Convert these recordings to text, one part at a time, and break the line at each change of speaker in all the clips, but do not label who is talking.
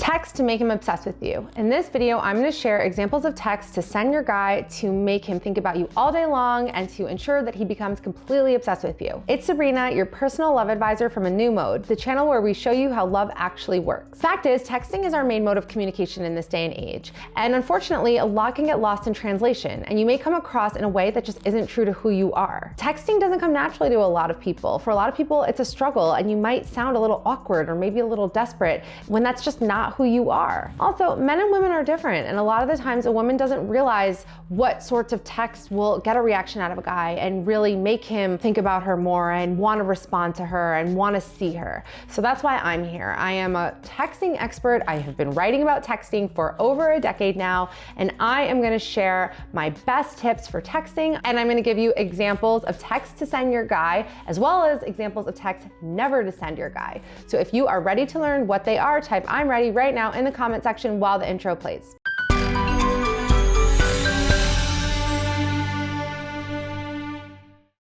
Text to make him obsessed with you. In this video, I'm going to share examples of texts to send your guy to make him think about you all day long and to ensure that he becomes completely obsessed with you. It's Sabrina, your personal love advisor from A New Mode, the channel where we show you how love actually works. Fact is, texting is our main mode of communication in this day and age. And unfortunately, a lot can get lost in translation, and you may come across in a way that just isn't true to who you are. Texting doesn't come naturally to a lot of people. For a lot of people, it's a struggle, and you might sound a little awkward or maybe a little desperate when that's just not who you are. Also, men and women are different, and a lot of the times a woman doesn't realize what sorts of texts will get a reaction out of a guy and really make him think about her more and want to respond to her and want to see her. So that's why I'm here. I am a texting expert. I have been writing about texting for over a decade now, and I am going to share my best tips for texting, and I'm going to give you examples of texts to send your guy, as well as examples of texts never to send your guy. So if you are ready to learn what they are, type "I'm ready" right now in the comment section while the intro plays.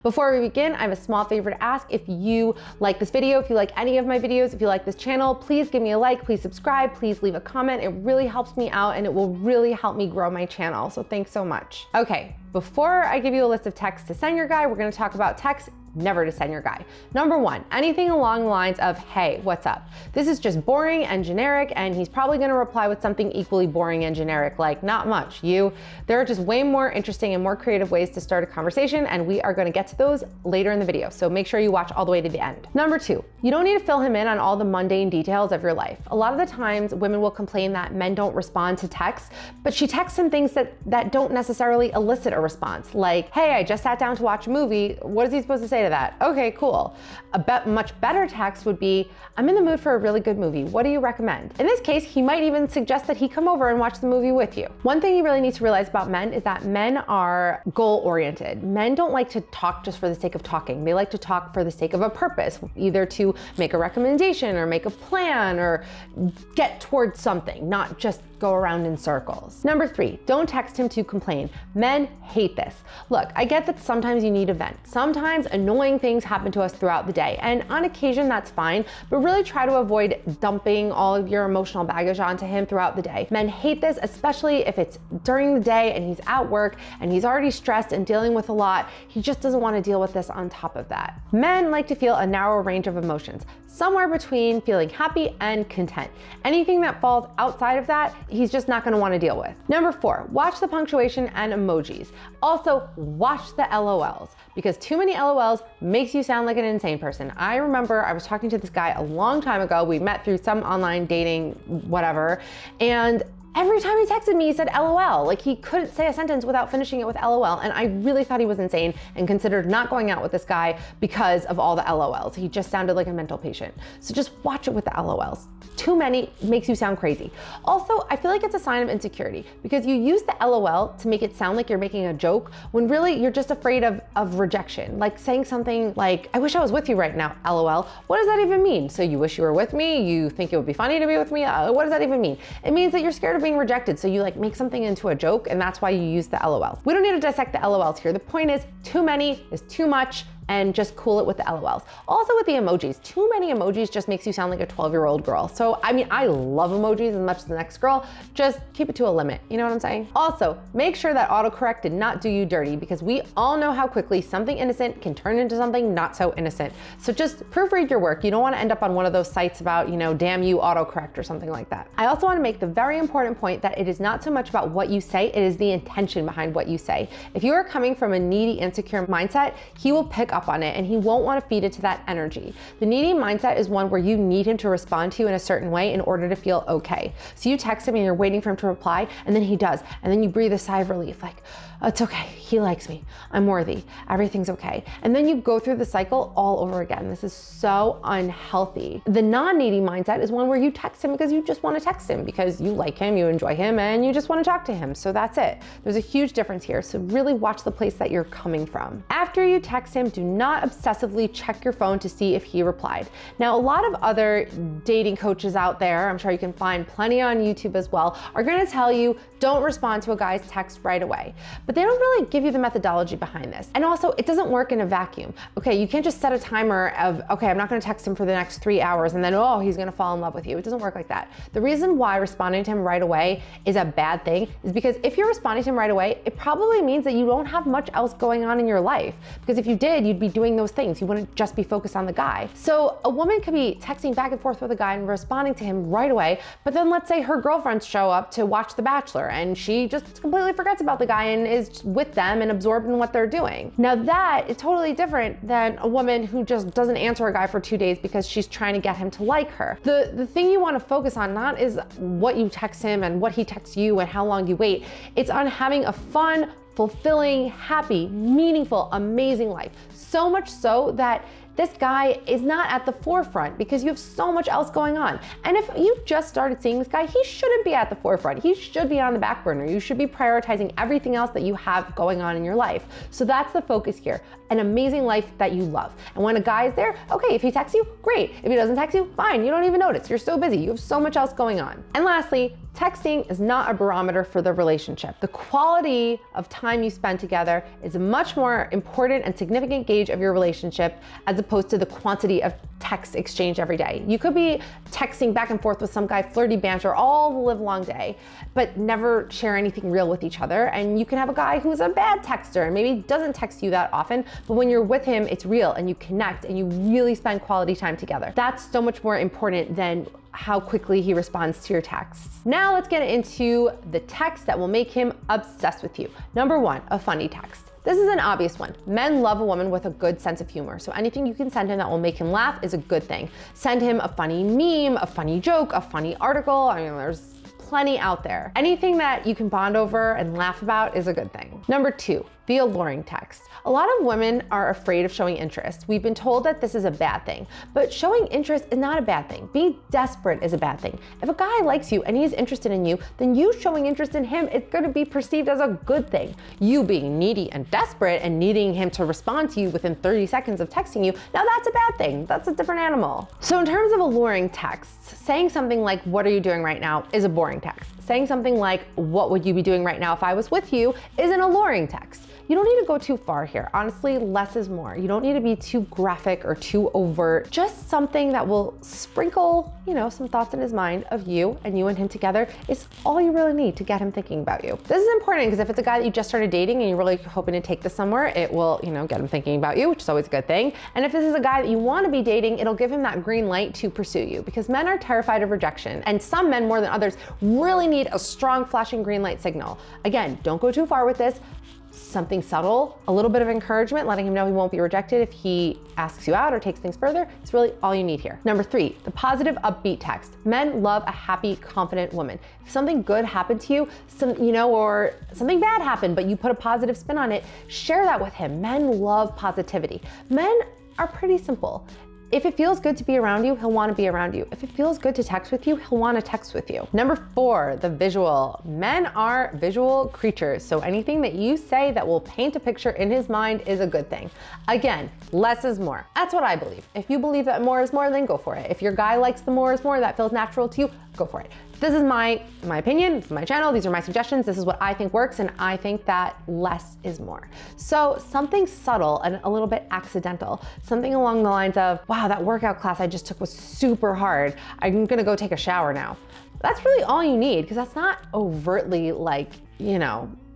Before we begin, I have a small favor to ask. If you like this video, if you like any of my videos, if you like this channel, please give me a like, please subscribe, please leave a comment. It really helps me out and it will really help me grow my channel. So thanks so much. Okay, before I give you a list of texts to send your guy, we're gonna talk about texts never to send your guy. Number one, anything along the lines of, "Hey, what's up?" This is just boring and generic, and he's probably gonna reply with something equally boring and generic, like "Not much, you." There are just way more interesting and more creative ways to start a conversation, and we are gonna get to those later in the video, so make sure you watch all the way to the end. Number two, you don't need to fill him in on all the mundane details of your life. A lot of the times, women will complain that men don't respond to texts, but she texts him things that don't necessarily elicit a response, like, "Hey, I just sat down to watch a movie." What is he supposed to say to that? Okay, cool. Much better text would be, "I'm in the mood for a really good movie. What do you recommend?" In this case, he might even suggest that he come over and watch the movie with you. One thing you really need to realize about men is that men are goal-oriented. Men don't like to talk just for the sake of talking. They like to talk for the sake of a purpose, either to make a recommendation or make a plan or get towards something, not just go around in circles. Number three, don't text him to complain. Men hate this. Look, I get that sometimes you need a vent. Sometimes annoying things happen to us throughout the day, and on occasion that's fine, but really try to avoid dumping all of your emotional baggage onto him throughout the day. Men hate this, especially if it's during the day and he's at work and he's already stressed and dealing with a lot. He just doesn't want to deal with this on top of that. Men like to feel a narrow range of emotions, somewhere between feeling happy and content. Anything that falls outside of that, he's just not going to want to deal with. Number four, watch the punctuation and emojis. Also, watch the LOLs, because too many LOLs makes you sound like an insane person. I remember I was talking to this guy a long time ago. We met through some online dating, whatever, and every time he texted me, he said LOL. Like, he couldn't say a sentence without finishing it with LOL. And I really thought he was insane and considered not going out with this guy because of all the LOLs. He just sounded like a mental patient. So just watch it with the LOLs. Too many makes you sound crazy. Also, I feel like it's a sign of insecurity because you use the LOL to make it sound like you're making a joke when really you're just afraid of rejection. Like saying something like, "I wish I was with you right now, LOL." What does that even mean? So you wish you were with me? You think it would be funny to be with me? What does that even mean? It means that you're scared of being rejected. So you like make something into a joke, and that's why you use the LOLs. We don't need to dissect the LOLs here. The point is, too many is too much, and just cool it with the LOLs. Also with the emojis, too many emojis just makes you sound like a 12-year-old girl. So, I mean, I love emojis as much as the next girl, just keep it to a limit, you know what I'm saying? Also, make sure that autocorrect did not do you dirty, because we all know how quickly something innocent can turn into something not so innocent. So just proofread your work. You don't want to end up on one of those sites about, you know, "damn you autocorrect" or something like that. I also want to make the very important point that it is not so much about what you say, it is the intention behind what you say. If you are coming from a needy, insecure mindset, he will pick up on it and he won't want to feed into that energy. The needy mindset is one where you need him to respond to you in a certain way in order to feel okay. So you text him and you're waiting for him to reply, and then he does, and then you breathe a sigh of relief, like, "It's okay, he likes me, I'm worthy, everything's okay." And then you go through the cycle all over again. This is so unhealthy. The non-needy mindset is one where you text him because you just want to text him, because you like him, you enjoy him, and you just want to talk to him. So that's it. There's a huge difference here. So really watch the place that you're coming from. After you text him, do not obsessively check your phone to see if he replied. Now, a lot of other dating coaches out there, I'm sure you can find plenty on YouTube as well, are gonna tell you don't respond to a guy's text right away. But they don't really give you the methodology behind this. And also, it doesn't work in a vacuum. Okay, you can't just set a timer of, okay, I'm not gonna text him for the next 3 hours and then, oh, he's gonna fall in love with you. It doesn't work like that. The reason why responding to him right away is a bad thing is because if you're responding to him right away, it probably means that you don't have much else going on in your life. Because if you did, you'd be doing those things. You wouldn't just be focused on the guy. So a woman could be texting back and forth with a guy and responding to him right away, but then let's say her girlfriends show up to watch The Bachelor and she just completely forgets about the guy and is with them and absorbed in what they're doing. Now that is totally different than a woman who just doesn't answer a guy for 2 days because she's trying to get him to like her. The thing you want to focus on not is what you text him and what he texts you and how long you wait. It's on having a fun, fulfilling, happy, meaningful, amazing life. So much so that this guy is not at the forefront because you have so much else going on. And if you just started seeing this guy, he shouldn't be at the forefront. He should be on the back burner. You should be prioritizing everything else that you have going on in your life. So that's the focus here, an amazing life that you love. And when a guy is there, okay, if he texts you, great. If he doesn't text you, fine, you don't even notice. You're so busy, you have so much else going on. And lastly, texting is not a barometer for the relationship. The quality of time you spend together is a much more important and significant gauge of your relationship as opposed to the quantity of text exchanged every day. You could be texting back and forth with some guy, flirty banter all the live long day, but never share anything real with each other. And you can have a guy who's a bad texter and maybe doesn't text you that often, but when you're with him, it's real and you connect and you really spend quality time together. That's so much more important than how quickly he responds to your texts. Now let's get into the text that will make him obsessed with you. Number one, a funny text. This is an obvious one. Men love a woman with a good sense of humor. So anything you can send him that will make him laugh is a good thing. Send him a funny meme, a funny joke, a funny article. I mean, there's plenty out there. Anything that you can bond over and laugh about is a good thing. Number two, the alluring text. A lot of women are afraid of showing interest. We've been told that this is a bad thing, but showing interest is not a bad thing. Being desperate is a bad thing. If a guy likes you and he's interested in you, then you showing interest in him is going to be perceived as a good thing. You being needy and desperate and needing him to respond to you within 30 seconds of texting you, now that's a bad thing. That's a different animal. So in terms of alluring texts, saying something like, "What are you doing right now?" is a boring text. Saying something like, "What would you be doing right now if I was with you?" is an alluring text. You don't need to go too far here. Honestly, less is more. You don't need to be too graphic or too overt. Just something that will sprinkle, some thoughts in his mind of you and him together is all you really need to get him thinking about you. This is important because if it's a guy that you just started dating and you're really hoping to take this somewhere, it will, get him thinking about you, which is always a good thing. And if this is a guy that you want to be dating, it'll give him that green light to pursue you because men are terrified of rejection. And some men more than others really need a strong flashing green light signal. Again, don't go too far with this. Something subtle, a little bit of encouragement, letting him know he won't be rejected if he asks you out or takes things further. It's really all you need here. Number three, the positive upbeat text. Men love a happy, confident woman. If something good happened to you, or something bad happened, but you put a positive spin on it, share that with him. Men love positivity. Men are pretty simple. If it feels good to be around you, he'll want to be around you. If it feels good to text with you, he'll want to text with you. Number four, the visual. Men are visual creatures, so anything that you say that will paint a picture in his mind is a good thing. Again, less is more. That's what I believe. If you believe that more is more, then go for it. If your guy likes the more is more, that feels natural to you, go for it. This is my opinion, this is my channel, these are my suggestions, this is what I think works, and I think that less is more. So something subtle and a little bit accidental, something along the lines of, wow, that workout class I just took was super hard. I'm gonna go take a shower now. That's really all you need, because that's not overtly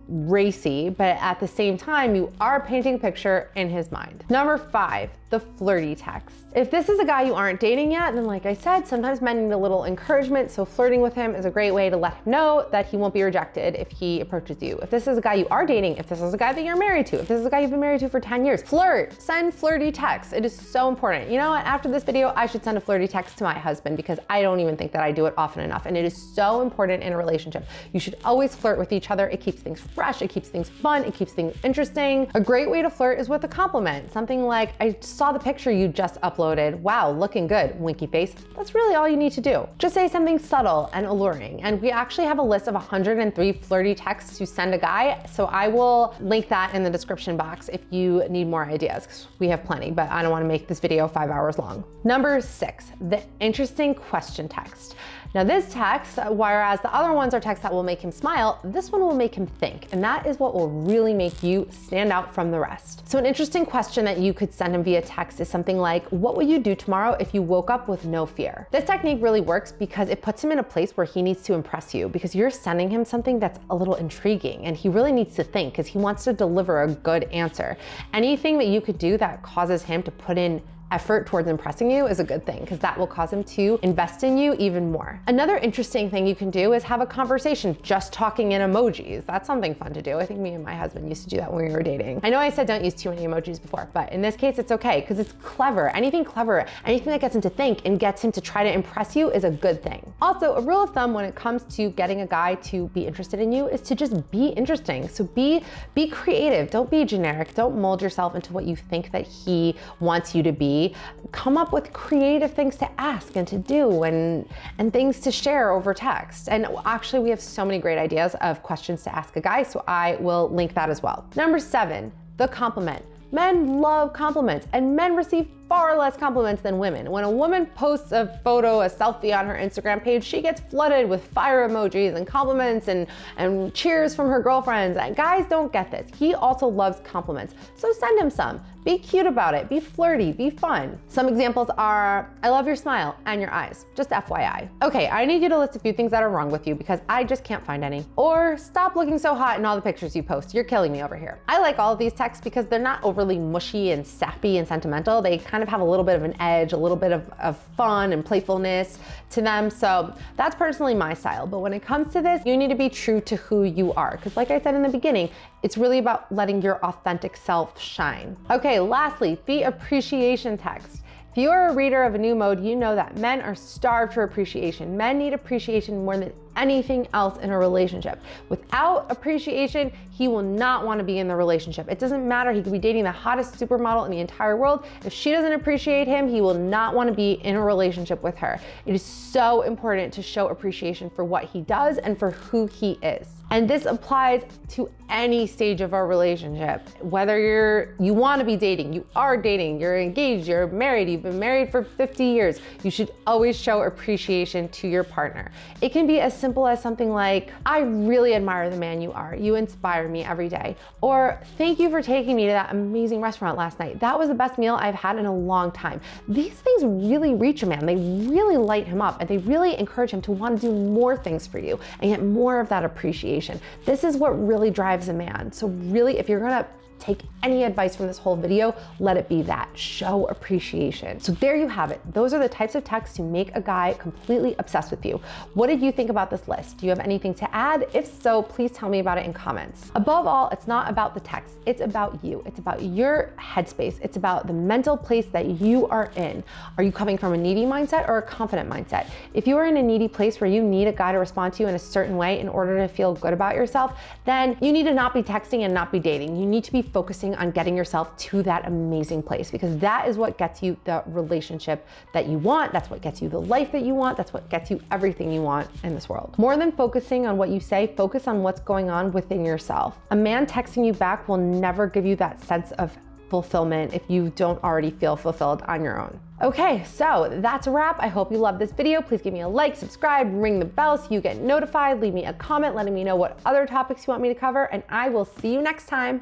racy, but at the same time, you are painting a picture in his mind. Number five, the flirty text. If this is a guy you aren't dating yet, then like I said, sometimes men need a little encouragement, so flirting with him is a great way to let him know that he won't be rejected if he approaches you. If this is a guy you are dating, if this is a guy that you're married to, if this is a guy you've been married to for 10 years, flirt, send flirty texts. It is so important. You know what, after this video, I should send a flirty text to my husband because I don't even think that I do it often enough, and it is so important in a relationship. You should always flirt with each other. It keeps things fresh, it keeps things fun, it keeps things interesting. A great way to flirt is with a compliment. Something like, I saw the picture you just uploaded. Wow, looking good, winky face. That's really all you need to do. Just say something subtle and alluring. And we actually have a list of 103 flirty texts to send a guy, so I will link that in the description box if you need more ideas, because we have plenty, but I don't want to make this video 5 hours long. Number 6, the interesting question text. Now this text, whereas the other ones are texts that will make him smile, this one will make him think, and that is what will really make you stand out from the rest. So an interesting question that you could send him via text is something like, what would you do tomorrow if you woke up with no fear? This technique really works because it puts him in a place where he needs to impress you, because you're sending him something that's a little intriguing and he really needs to think because he wants to deliver a good answer. Anything that you could do that causes him to put in effort towards impressing you is a good thing, because that will cause him to invest in you even more. Another interesting thing you can do is have a conversation just talking in emojis. That's something fun to do. I think me and my husband used to do that when we were dating. I know I said don't use too many emojis before, but in this case it's okay because it's clever. Anything clever, anything that gets him to think and gets him to try to impress you is a good thing. Also, a rule of thumb when it comes to getting a guy to be interested in you is to just be interesting. So be creative, don't be generic, don't mold yourself into what you think that he wants you to be. Come up with creative things to ask and to do and things to share over text. And actually we have so many great ideas of questions to ask a guy, so I will link that as well. Number 7, the compliment. Men love compliments, and men receive far less compliments than women. When a woman posts a photo, a selfie on her Instagram page, she gets flooded with fire emojis and compliments and cheers from her girlfriends. And guys don't get this. He also loves compliments, so send him some. Be cute about it, be flirty, be fun. Some examples are, I love your smile and your eyes, just FYI. Okay, I need you to list a few things that are wrong with you because I just can't find any. Or stop looking so hot in all the pictures you post, you're killing me over here. I like all of these texts because they're not overly mushy and sappy and sentimental. They kind of have a little bit of an edge, a little bit of fun and playfulness to them. So that's personally my style. But when it comes to this, you need to be true to who you are. Because like I said in the beginning, it's really about letting your authentic self shine. Okay, lastly, the appreciation text. If you are a reader of A New Mode, you know that men are starved for appreciation. Men need appreciation more than anything else in a relationship. Without appreciation, he will not want to be in the relationship. It doesn't matter, he could be dating the hottest supermodel in the entire world. If she doesn't appreciate him, he will not want to be in a relationship with her. It is so important to show appreciation for what he does and for who he is. And this applies to any stage of our relationship. Whether you want to be dating, you are dating, you're engaged, you're married, you've been married for 50 years, you should always show appreciation to your partner. It can be as simple as something like, I really admire the man you are. You inspire me every day. Or thank you for taking me to that amazing restaurant last night. That was the best meal I've had in a long time. These things really reach a man. They really light him up and they really encourage him to want to do more things for you and get more of that appreciation. This is what really drives a man. So really, if you're gonna take any advice from this whole video, let it be that. Show appreciation. So there you have it. Those are the types of texts to make a guy completely obsessed with you. What did you think about this list? Do you have anything to add? If so, please tell me about it in comments. Above all, it's not about the text. It's about you. It's about your headspace. It's about the mental place that you are in. Are you coming from a needy mindset or a confident mindset? If you are in a needy place where you need a guy to respond to you in a certain way in order to feel good about yourself, then you need to not be texting and not be dating. You need to be focusing on getting yourself to that amazing place, because that is what gets you the relationship that you want. That's what gets you the life that you want. That's what gets you everything you want in this world. More than focusing on what you say, focus on what's going on within yourself. A man texting you back will never give you that sense of fulfillment if you don't already feel fulfilled on your own. Okay, so that's a wrap. I hope you loved this video. Please give me a like, subscribe, ring the bell so you get notified. Leave me a comment letting me know what other topics you want me to cover, and I will see you next time.